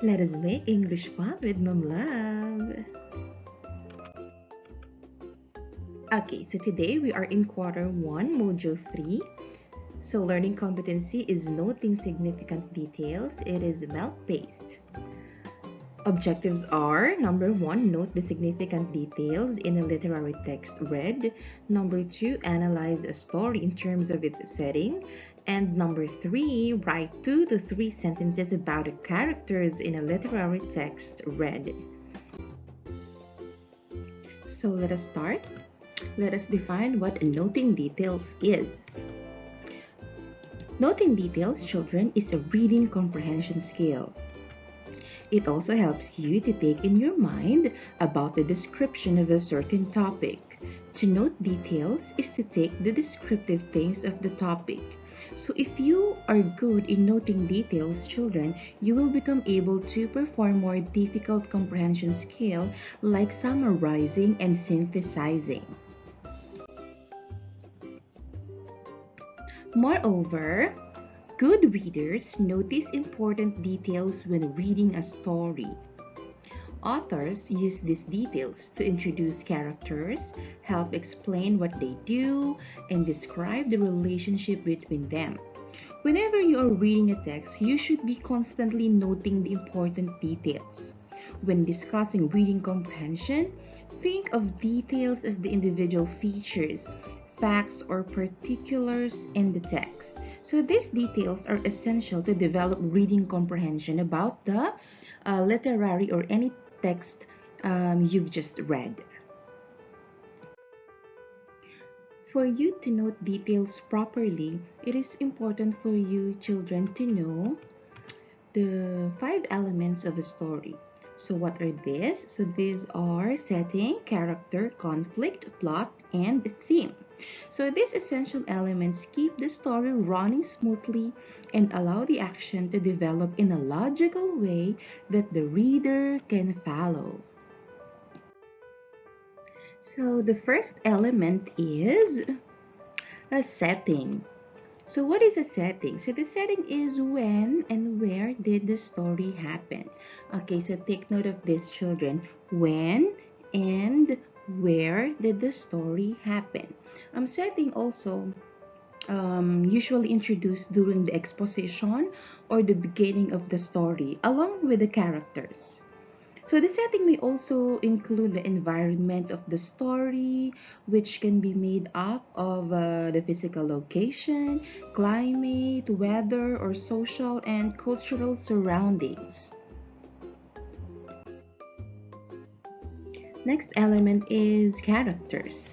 Let us make English fun with Mom Love. Okay, so today we are in quarter 1, module 3. So learning competency is noting significant details. It is melt-based. Objectives are: number 1, note the significant details in a literary text read. Number 2, analyze a story in terms of its setting. And number 3, write 2 to 3 sentences about the characters in a literary text read. So let us start. Let us define what noting details is. Noting details, children, is a reading comprehension skill. It also helps you to take in your mind about the description of a certain topic. To note details is to take the descriptive things of the topic. So if you are good in noting details, children, you will become able to perform more difficult comprehension skill like summarizing and synthesizing. Moreover, good readers notice important details when reading a story. Authors use these details to introduce characters, help explain what they do, and describe the relationship between them. Whenever you are reading a text, you should be constantly noting the important details. When discussing reading comprehension, think of details as the individual features, facts, or particulars in the text. So these details are essential to develop reading comprehension about the literary or any text you've just read. For you to note details properly, it is important for you children to know the 5 elements of a story. So what are these? So these are setting, character, conflict, plot, and theme. So these essential elements keep the story running smoothly and allow the action to develop in a logical way that the reader can follow. So the first element is a setting. So what is a setting? So the setting is when and where did the story happen. Okay, so take note of this, children. When and where did the story happen? Setting also usually introduced during the exposition or the beginning of the story along with the characters. So the setting may also include the environment of the story, which can be made up of the physical location, climate, weather, or social and cultural surroundings. Next element is characters.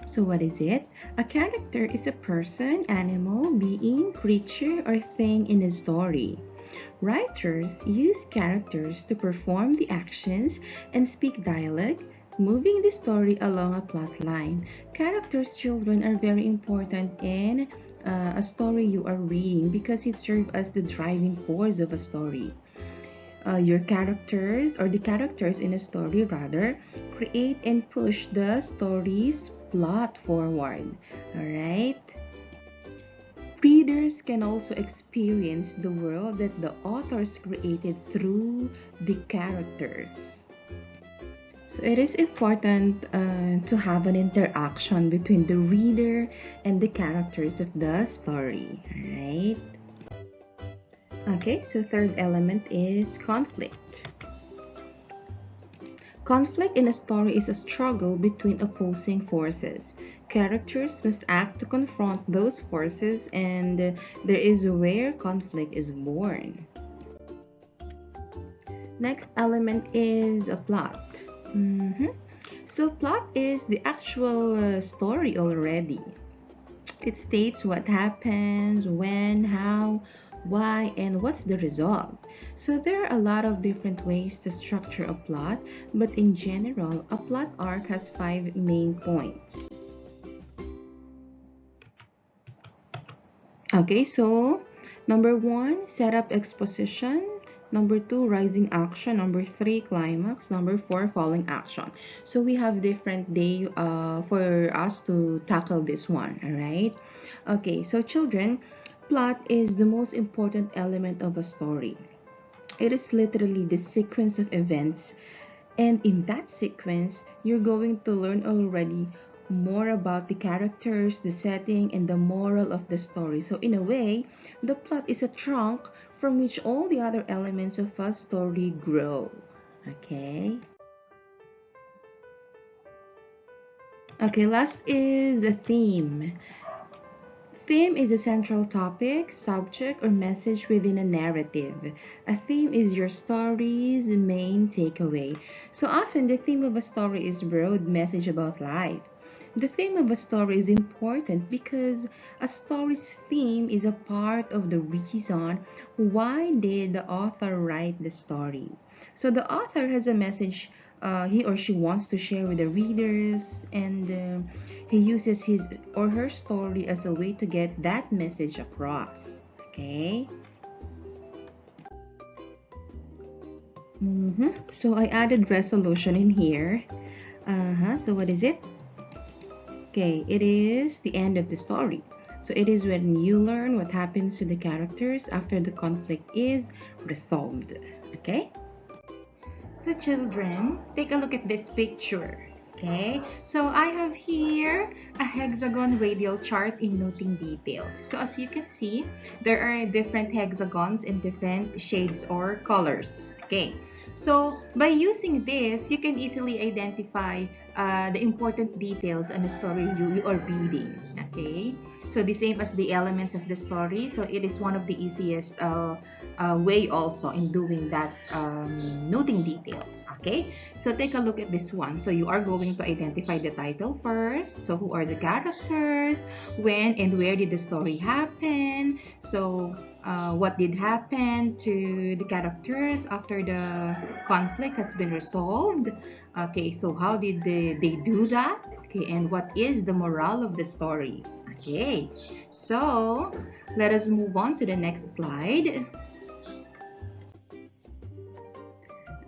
So what is it? A character is a person, animal, being, creature, or thing in a story. Writers use characters to perform the actions and speak dialogue, moving the story along a plot line. Characters, children, are very important in a story you are reading because it serves as the driving force of a story. Your characters, or the characters in a story rather, create and push the story's plot forward. Alright? Readers can also experience the world that the authors created through the characters. So it is important to have an interaction between the reader and the characters of the story. Alright? Okay, so third element is conflict. Conflict in a story is a struggle between opposing forces. Characters must act to confront those forces, and there is where conflict is born. Next element is a plot. So plot is the actual story already. It states what happens, when, how, why, and what's the result. So there are a lot of different ways to structure a plot, but in general, a plot arc has 5 main points. Okay, so number 1, setup exposition. Number 2, rising action. Number 3, climax. Number 4, falling action. So we have different day for us to tackle this one, alright? Okay, so children, plot is the most important element of a story. It is literally the sequence of events, and in that sequence, you're going to learn already more about the characters, the setting, and the moral of the story. So, in a way, the plot is a trunk from which all the other elements of a story grow. Okay? Okay, last is a theme. Theme is a central topic, subject, or message within a narrative. A theme is your story's main takeaway. So often, the theme of a story is broad message about life. The theme of a story is important because a story's theme is a part of the reason why did the author write the story. So the author has a message he or she wants to share with the readers, and he uses his or her story as a way to get that message across. Okay. So I added resolution in here. So what is it? Okay, it is the end of the story. So it is when you learn what happens to the characters after the conflict is resolved. Okay. So children, take a look at this picture. Okay, so I have here a hexagon radial chart in noting details. So as you can see, there are different hexagons in different shades or colors. Okay, so by using this, you can easily identify the important details on the story you are reading. Okay, so the same as the elements of the story. So it is one of the easiest way also in doing that noting details. Okay, so take a look at this one. So you are going to identify the title first. So who are the characters, when and where did the story happen, so what did happen to the characters after the conflict has been resolved. Okay, so how did they do that? Okay, and what is the moral of the story? Okay, so let us move on to the next slide.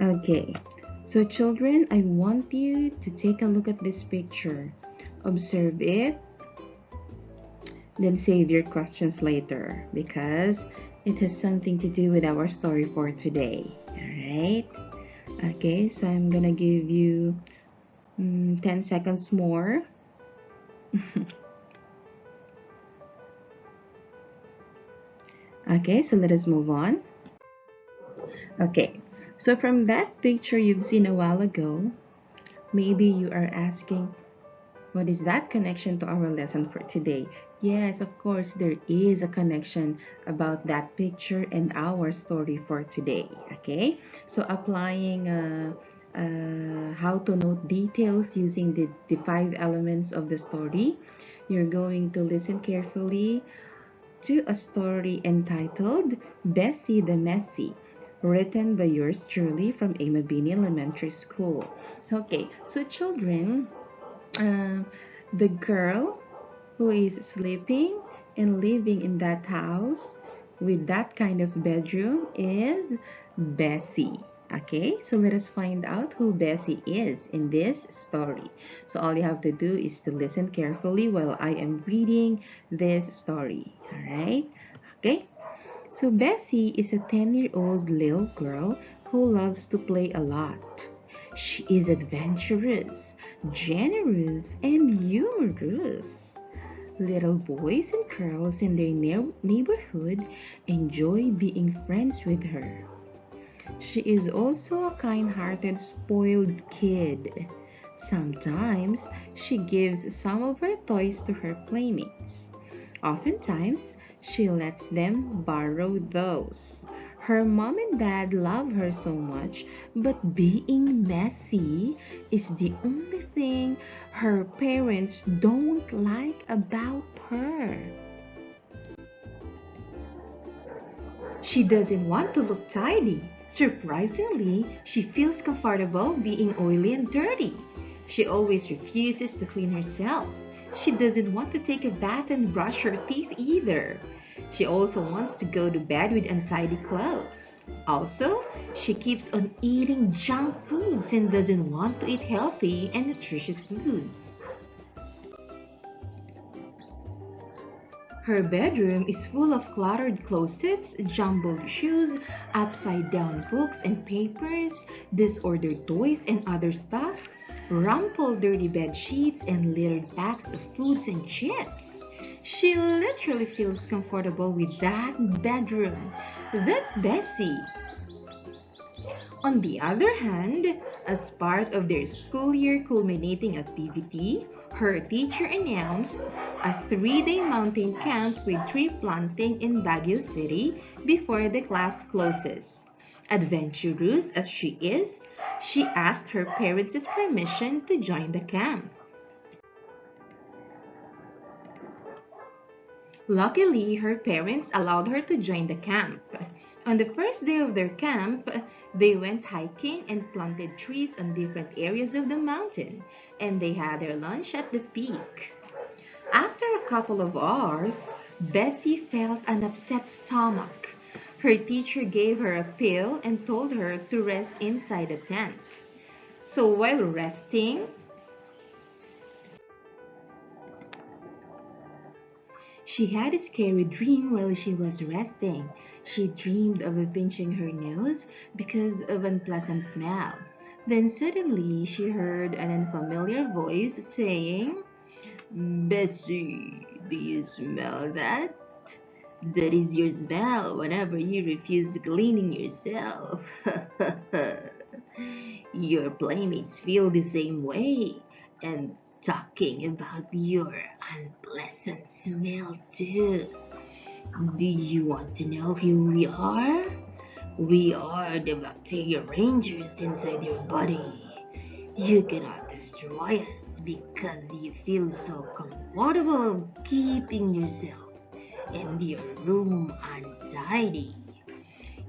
Okay, so children, I want you to take a look at this picture. Observe it, then save your questions later because it has something to do with our story for today. Alright? Okay, so I'm gonna give you 10 seconds more. Okay, so let us move on. Okay, so from that picture you've seen a while ago, maybe you are asking, what is that connection to our lesson for today? Yes, of course, there is a connection about that picture and our story for today. Okay, so applying how to note details using the 5 elements of the story, you're going to listen carefully to a story entitled Bessie the Messy, written by yours truly from Amabini Elementary School. Okay, so children, uh, the girl who is sleeping and living in that house with that kind of bedroom is Bessie. Okay, so let us find out who Bessie is in this story. So all you have to do is to listen carefully while I am reading this story. All right, okay. So Bessie is a 10-year-old little girl who loves to play a lot. She is adventurous, generous, and humorous. Little boys and girls in their neighborhood enjoy being friends with her. She is also a kind-hearted, spoiled kid. Sometimes she gives some of her toys to her playmates. Oftentimes, she lets them borrow those. Her mom and dad love her so much, but being messy is the only thing her parents don't like about her. She doesn't want to look tidy. Surprisingly, she feels comfortable being oily and dirty. She always refuses to clean herself. She doesn't want to take a bath and brush her teeth either. She also wants to go to bed with untidy clothes. Also, she keeps on eating junk foods and doesn't want to eat healthy and nutritious foods. Her bedroom is full of cluttered closets, jumbled shoes, upside-down books and papers, disordered toys and other stuff, rumpled dirty bed sheets, and littered packs of foods and chips. She literally feels comfortable with that bedroom. That's Bessie. On the other hand, as part of their school year culminating activity, her teacher announced a 3-day mountain camp with tree planting in Baguio City before the class closes. Adventurous as she is, she asked her parents' permission to join the camp. Luckily, her parents allowed her to join the camp. On the first day of their camp, they went hiking and planted trees on different areas of the mountain, and they had their lunch at the peak. After a couple of hours, Bessie felt an upset stomach. Her teacher gave her a pill and told her to rest inside the tent. So while resting, she had a scary dream while she was resting. She dreamed of pinching her nose because of an unpleasant smell. Then suddenly she heard an unfamiliar voice saying, "Bessie, do you smell that? That is your smell whenever you refuse cleaning yourself." Your playmates feel the same way and talking about your unpleasant smell too. Do you want to know who we are? We are the bacteria rangers inside your body. You cannot destroy us because you feel so comfortable keeping yourself and your room untidy.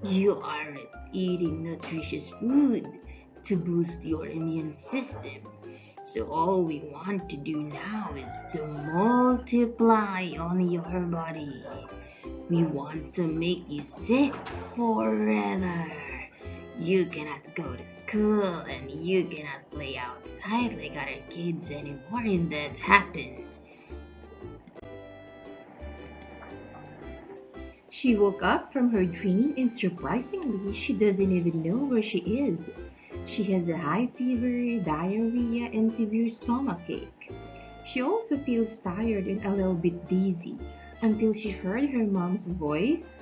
You aren't eating nutritious food to boost your immune system. So all we want to do now is to multiply on your body. We want to make you sick forever. You cannot go to school and you cannot play outside like other kids anymore if that happens. She woke up from her dream and surprisingly, she doesn't even know where she is. She has a high fever, diarrhea, and severe stomachache. She also feels tired and a little bit dizzy until she heard her mom's voice.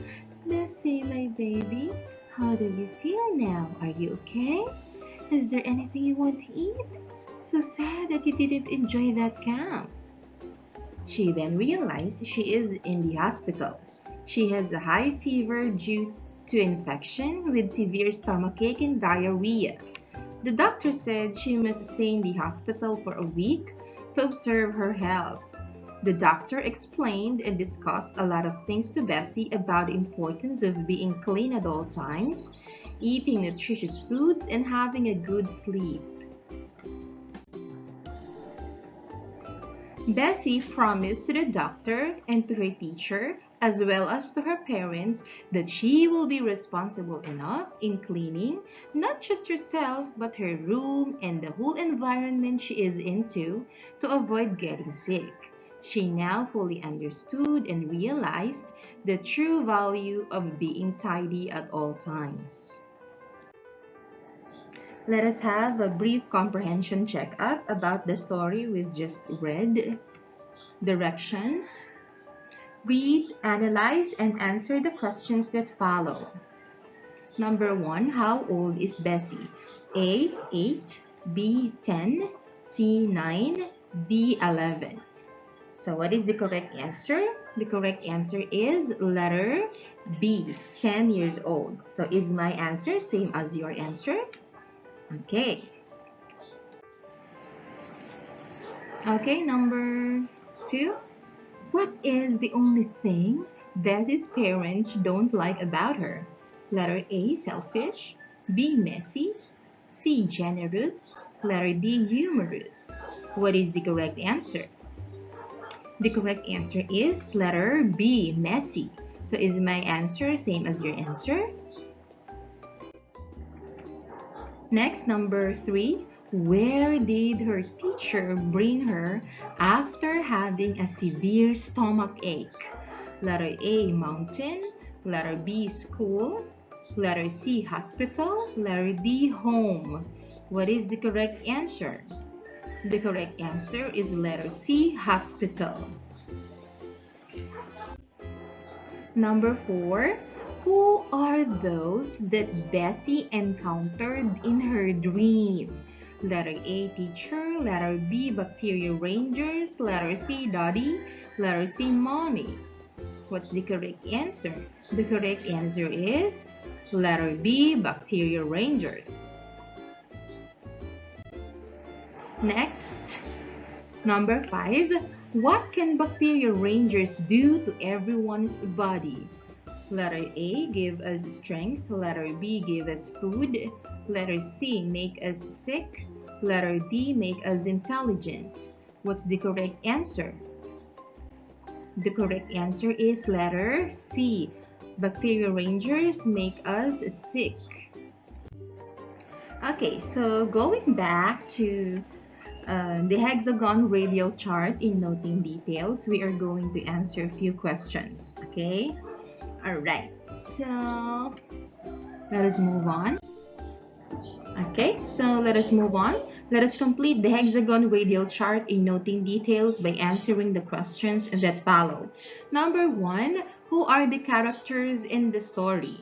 "Bessie, my baby, how do you feel now? Are you okay? Is there anything you want to eat? So sad that you didn't enjoy that camp." She then realized she is in the hospital. She has a high fever due to infection with severe stomachache and diarrhea. The doctor said she must stay in the hospital for a week to observe her health. The doctor explained and discussed a lot of things to Bessie about the importance of being clean at all times, eating nutritious foods, and having a good sleep. Bessie promised to the doctor and to her teacher, as well as to her parents, that she will be responsible enough in cleaning not just herself but her room and the whole environment she is into to avoid getting sick. She now fully understood and realized the true value of being tidy at all times. Let us have a brief comprehension checkup about the story we've just read. Directions. Read, analyze, and answer the questions that follow. Number 1. How old is Bessie? A. 8, B. 10, C. 9, D. 11. So what is the correct answer? The correct answer is letter B, 10 years old. So is my answer same as your answer? Okay. Okay, number 2. What is the only thing Bessie's parents don't like about her? Letter A, selfish, B, messy, C, generous, letter D, humorous. What is the correct answer? The correct answer is letter B, messy. So is my answer same as your answer? Next, number 3. Where did her teacher bring her after having a severe stomach ache? Letter A, mountain. Letter B, school. Letter C, hospital. Letter D, home. What is the correct answer? The correct answer is letter C, hospital. Number 4, who are those that Bessie encountered in her dream? Letter A, teacher. Letter B, bacteria rangers. Letter C, daddy. Letter C, mommy. What's the correct answer? The correct answer is letter B, bacteria rangers. Next, number 5. What can bacteria rangers do to everyone's body? Letter A, give us strength. Letter B, give us food. Letter C, make us sick. Letter D, make us intelligent. What's the correct answer? The correct answer is letter C. Bacteria rangers make us sick. Okay, so going back to the hexagon radial chart in noting details, we are going to answer a few questions. Okay? Alright, so let us move on. Okay, so let us move on. Let us complete the hexagon radial chart in noting details by answering the questions that follow. Number 1, who are the characters in the story?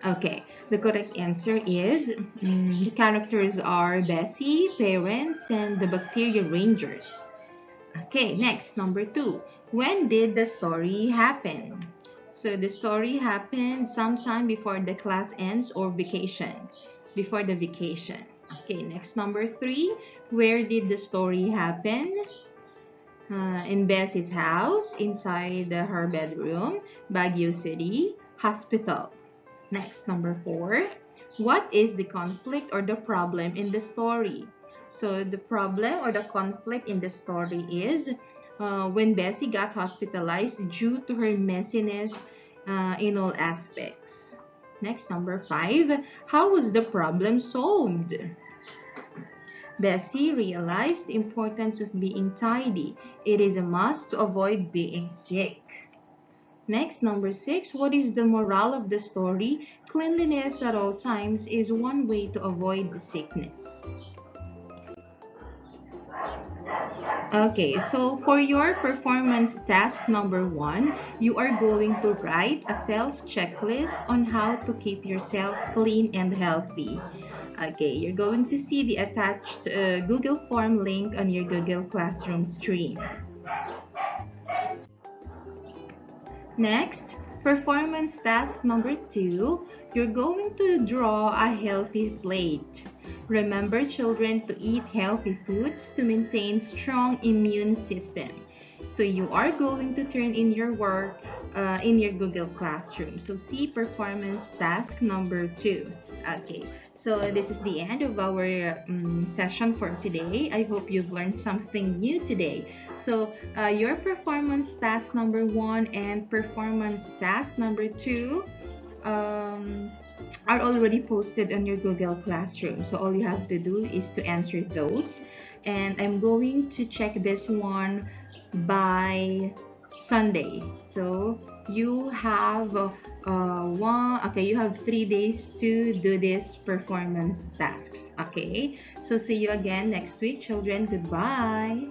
Okay, the correct answer is the characters are Bessie, parents, and the bacteria rangers. Okay, next, number 2. When did the story happen? So the story happened sometime before the class ends or vacation. Before the vacation. Okay, next, number 3. Where did the story happen? In Bessie's house, inside her bedroom, Baguio City, hospital. Next, number 4. What is the conflict or the problem in the story? So the problem or the conflict in the story is when Bessie got hospitalized due to her messiness in all aspects. Next, number 5. How was the problem solved? Bessie realized the importance of being tidy. It is a must to avoid being sick. Next, number 6. What is the moral of the story? Cleanliness at all times is one way to avoid sickness. Okay, so for your performance task number 1, you are going to write a self-checklist on how to keep yourself clean and healthy. Okay, you're going to see the attached Google form link on your Google Classroom stream. Next, performance task number 2, you're going to draw a healthy plate. Remember, children, to eat healthy foods to maintain strong immune system. So you are going to turn in your work in your Google Classroom. So see performance task number 2. Okay, so this is the end of our session for today. I hope you've learned something new today. So your performance task number 1 and performance task number 2 are already posted on your Google Classroom. So all you have to do is to answer those. And I'm going to check this one by Sunday. So you have you have 3 days to do this performance tasks. Okay, so see you again next week, children. Goodbye.